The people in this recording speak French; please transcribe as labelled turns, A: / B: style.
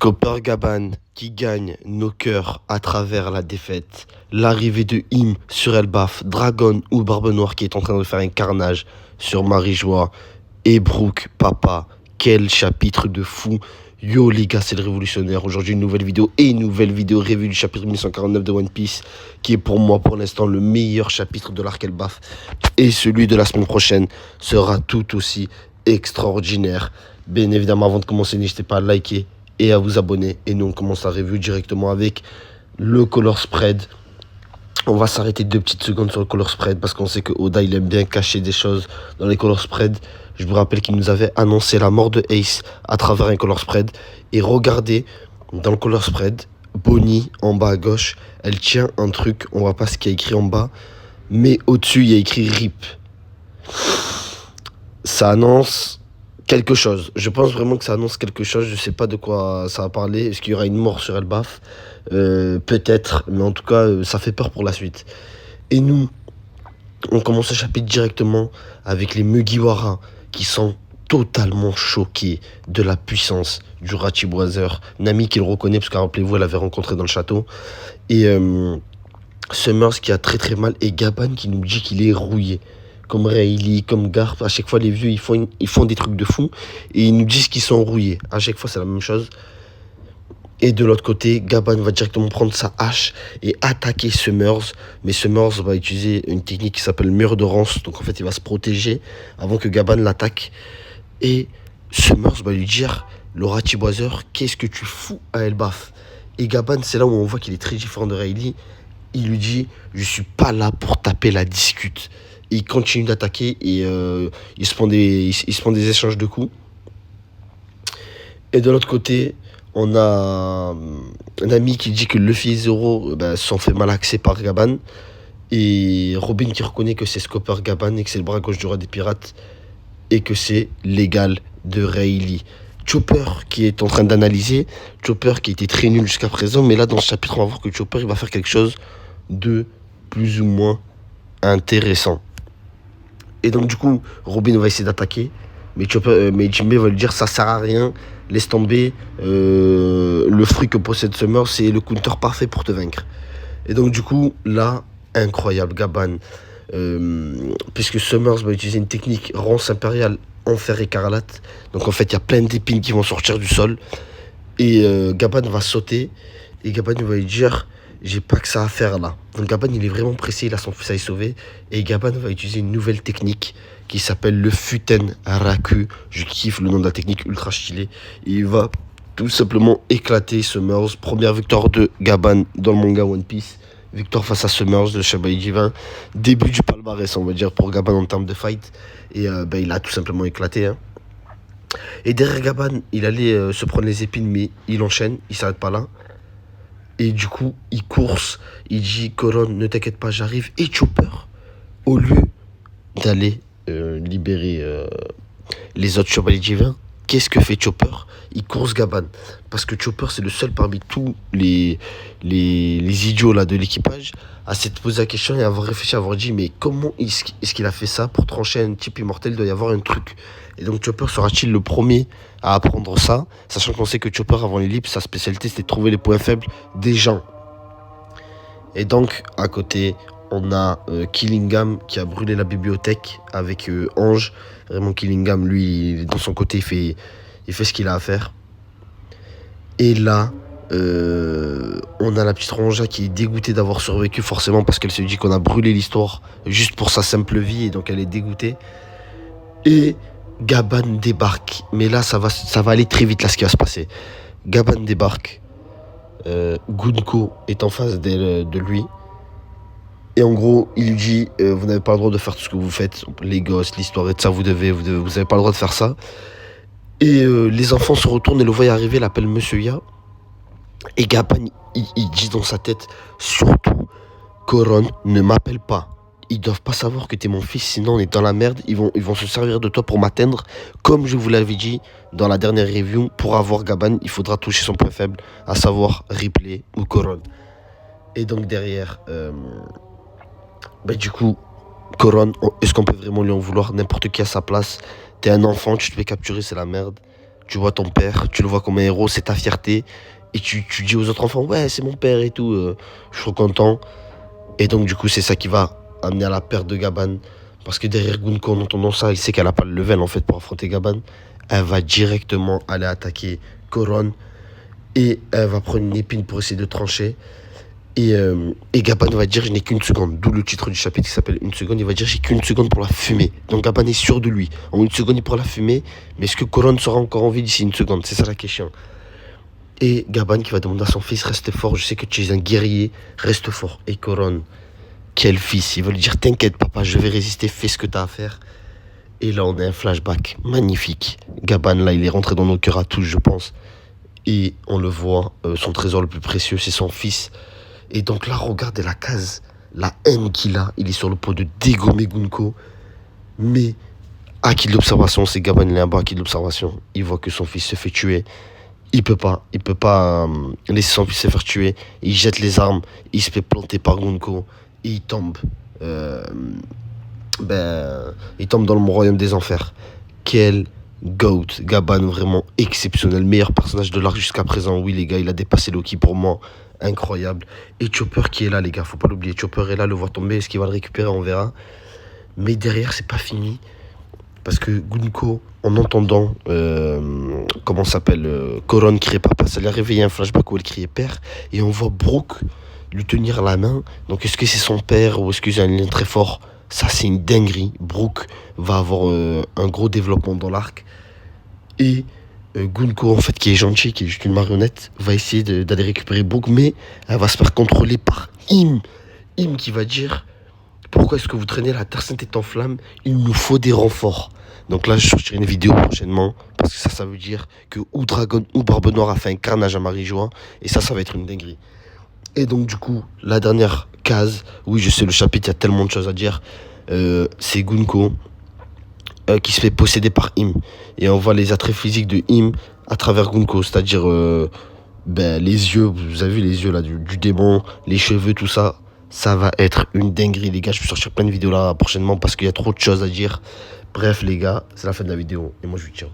A: Copper Gaban qui gagne nos cœurs à travers la défaite. L'arrivée de Im sur Elbaf, Dragon ou Barbe Noire qui est en train de faire un carnage sur Marie-Joie. Et Brook, papa, quel chapitre de fou. Yo les gars, c'est le révolutionnaire. Aujourd'hui une nouvelle vidéo revue du chapitre 1149 de One Piece qui est pour moi pour l'instant le meilleur chapitre de l'arc Elbaf. Et celui de la semaine prochaine sera tout aussi extraordinaire. Bien évidemment, avant de commencer, n'hésitez pas à liker et à vous abonner. Et nous, on commence la review directement avec le color spread. On va s'arrêter 2 petites secondes sur le color spread parce qu'on sait que Oda il aime bien cacher des choses dans les color spread. Je vous rappelle qu'il nous avait annoncé la mort de Ace à travers un color spread. Et regardez, dans le color spread, Bonnie en bas à gauche, elle tient un truc, on voit pas ce qu'il y a écrit en bas, mais au-dessus il y a écrit RIP. Ça annonce quelque chose. Je pense vraiment que ça annonce quelque chose. Je sais pas de quoi ça va parler. Est-ce qu'il y aura une mort sur Elbaf? Peut-être, mais en tout cas, ça fait peur pour la suite. Et nous, on commence le chapitre directement avec les Mugiwara qui sont totalement choqués de la puissance du Rachiboiser. Nami qui le reconnaît parce que rappelez-vous, elle l'avait rencontré dans le château. Et Summers qui a très très mal et Gaban qui nous dit qu'il est rouillé. Comme Rayleigh, comme Garp, à chaque fois les vieux ils font des trucs de fou et ils nous disent qu'ils sont rouillés. À chaque fois c'est la même chose. Et de l'autre côté, Gaban va directement prendre sa hache et attaquer Summers. Mais Summers va utiliser une technique qui s'appelle mur de rance. Donc en fait il va se protéger avant que Gaban l'attaque. Et Summers va lui dire, le Rachiboiser, qu'est-ce que tu fous à Elbaf? Et Gaban, c'est là où on voit qu'il est très différent de Rayleigh. Il lui dit, je suis pas là pour taper la discute. Il continue d'attaquer et il se prend des échanges de coups. Et de l'autre côté, on a un ami qui dit que Luffy et Zoro sont fait malaxer par Gaban. Et Robin qui reconnaît que c'est Scopper Gaban et que c'est le bras gauche du roi des pirates. Et que c'est l'égal de Rayleigh. Chopper qui est en train d'analyser. Chopper qui était très nul jusqu'à présent. Mais là, dans ce chapitre, on va voir que Chopper il va faire quelque chose de plus ou moins intéressant. Et donc du coup, Robin va essayer d'attaquer, mais Jinbei va lui dire ça sert à rien, laisse tomber, le fruit que possède Summer, c'est le counter parfait pour te vaincre. Et donc du coup, là, incroyable, Gaban, puisque Summers va utiliser une technique ronce impériale enfer écarlate. Donc en fait, il y a plein d'épines qui vont sortir du sol, et Gaban va sauter, et Gaban va lui dire... J'ai pas que ça à faire là. Donc Gaban il est vraiment pressé, il a son fils à y sauver. Et Gaban va utiliser une nouvelle technique qui s'appelle le Futen Raku. Je kiffe le nom de la technique, ultra stylé. Et il va tout simplement éclater Summers. Première victoire de Gaban dans le manga One Piece. Victoire face à Summers de Shabai Divin. Début du palmarès on va dire pour Gaban en termes de fight. Et il a tout simplement éclaté. Hein. Et derrière Gaban il allait se prendre les épines mais il enchaîne, il s'arrête pas là. Et du coup, il course, il dit « Coron, ne t'inquiète pas, j'arrive. » Et Chopper, au lieu d'aller libérer les autres chevaliers divins, qu'est-ce que fait Chopper? Il course Gaban. Parce que Chopper, c'est le seul parmi tous les idiots là, de l'équipage à s'être posé la question et à avoir réfléchi, à avoir dit « Mais comment est-ce qu'il a fait ça? Pour trancher un type immortel, il doit y avoir un truc. » Et donc Chopper sera-t-il le premier à apprendre ça, sachant qu'on sait que Chopper avant l'ellipse, sa spécialité c'était de trouver les points faibles des gens. Et donc à côté on a Killingham qui a brûlé la bibliothèque avec Ange. Vraiment Killingham lui dans son côté il fait ce qu'il a à faire. Et là on a la petite Ronja qui est dégoûtée d'avoir survécu forcément parce qu'elle se dit qu'on a brûlé l'histoire juste pour sa simple vie et donc elle est dégoûtée. Et Gaban débarque, mais là ça va aller très vite là ce qui va se passer. Gaban débarque, Gunko est en face de lui, et en gros il lui dit vous n'avez pas le droit de faire tout ce que vous faites, les gosses, l'histoire et tout ça, vous avez pas le droit de faire ça. Et les enfants se retournent et le voient arriver, l'appellent Monsieur Ya, et Gaban il dit dans sa tête surtout Coron ne m'appelle pas. Ils doivent pas savoir que t'es mon fils, sinon on est dans la merde. Ils vont se servir de toi pour m'atteindre. Comme je vous l'avais dit dans la dernière review, pour avoir Gaban, il faudra toucher son point faible, à savoir Ripley ou Coron. Et donc derrière, du coup, Coron, est-ce qu'on peut vraiment lui en vouloir? N'importe qui à sa place. T'es un enfant, tu te fais capturer, c'est la merde. tu vois ton père, tu le vois comme un héros, c'est ta fierté. Et tu dis aux autres enfants, ouais, c'est mon père et tout, je suis trop content. Et donc, du coup, c'est ça qui va amener à la perte de Gaban. Parce que derrière Gunko, en entendant ça, il sait qu'elle n'a pas le level en fait pour affronter Gaban. Elle va directement aller attaquer Koron. Et elle va prendre une épine pour essayer de trancher. Et Gaban va dire, je n'ai qu'une seconde. D'où le titre du chapitre qui s'appelle Une seconde. Il va dire, j'ai qu'une seconde pour la fumer. Donc Gaban est sûr de lui. En une seconde, il pourra la fumer. Mais est-ce que Koron sera encore en vie d'ici une seconde? C'est ça la question. Et Gaban qui va demander à son fils, reste fort. Je sais que tu es un guerrier. Reste fort. Et Koron, quel fils. Il va lui dire, t'inquiète papa, je vais résister. Fais ce que tu as à faire. Et là, on a un flashback magnifique. Gaban, là, il est rentré dans nos cœurs à tous, je pense. Et on le voit, son trésor le plus précieux, c'est son fils. Et donc là, regardez la case, la haine qu'il a. Il est sur le point de dégommer Gunko. Mais, acquis de l'observation, c'est Gaban, il est là-bas, acquis de l'observation. Il voit que son fils se fait tuer. Il peut pas laisser son fils se faire tuer. Il jette les armes, il se fait planter par Gunko. Et il tombe. Euh, il tombe dans le royaume des enfers. Quel GOAT, Gaban vraiment exceptionnel, meilleur personnage de l'arc jusqu'à présent. Oui les gars, il a dépassé Loki pour moi, incroyable. Et Chopper qui est là les gars, faut pas l'oublier. Chopper est là, le voir tomber, est-ce qu'il va le récupérer, on verra. Mais derrière c'est pas fini, parce que Gunko, en entendant comment s'appelle Koron crier papa, ça lui a réveillé un flashback où elle criait père. Et on voit Brook lui tenir la main. Donc est-ce que c'est son père ou est-ce que c'est un lien très fort? Ça c'est une dinguerie. Brook va avoir un gros développement dans l'arc. Et Gunko, en fait, qui est gentil, qui est juste une marionnette, va essayer d'aller récupérer Brook, mais elle va se faire contrôler par Im. Im qui va dire, pourquoi est-ce que vous traînez, la Terre Sainte est en flamme, il nous faut des renforts. Donc là, je sortirai une vidéo prochainement, parce que ça veut dire que ou Dragon ou Barbe Noire a fait un carnage à Marie-Joie, et ça va être une dinguerie. Et donc du coup, la dernière case, oui je sais le chapitre, il y a tellement de choses à dire, c'est Gunko qui se fait posséder par Im. Et on voit les attraits physiques de Im à travers Gunko, c'est-à-dire les yeux, vous avez vu les yeux là du démon, les cheveux, tout ça. Ça va être une dinguerie les gars, je vais sortir plein de vidéos là prochainement parce qu'il y a trop de choses à dire. Bref les gars, c'est la fin de la vidéo et moi je vous tiens.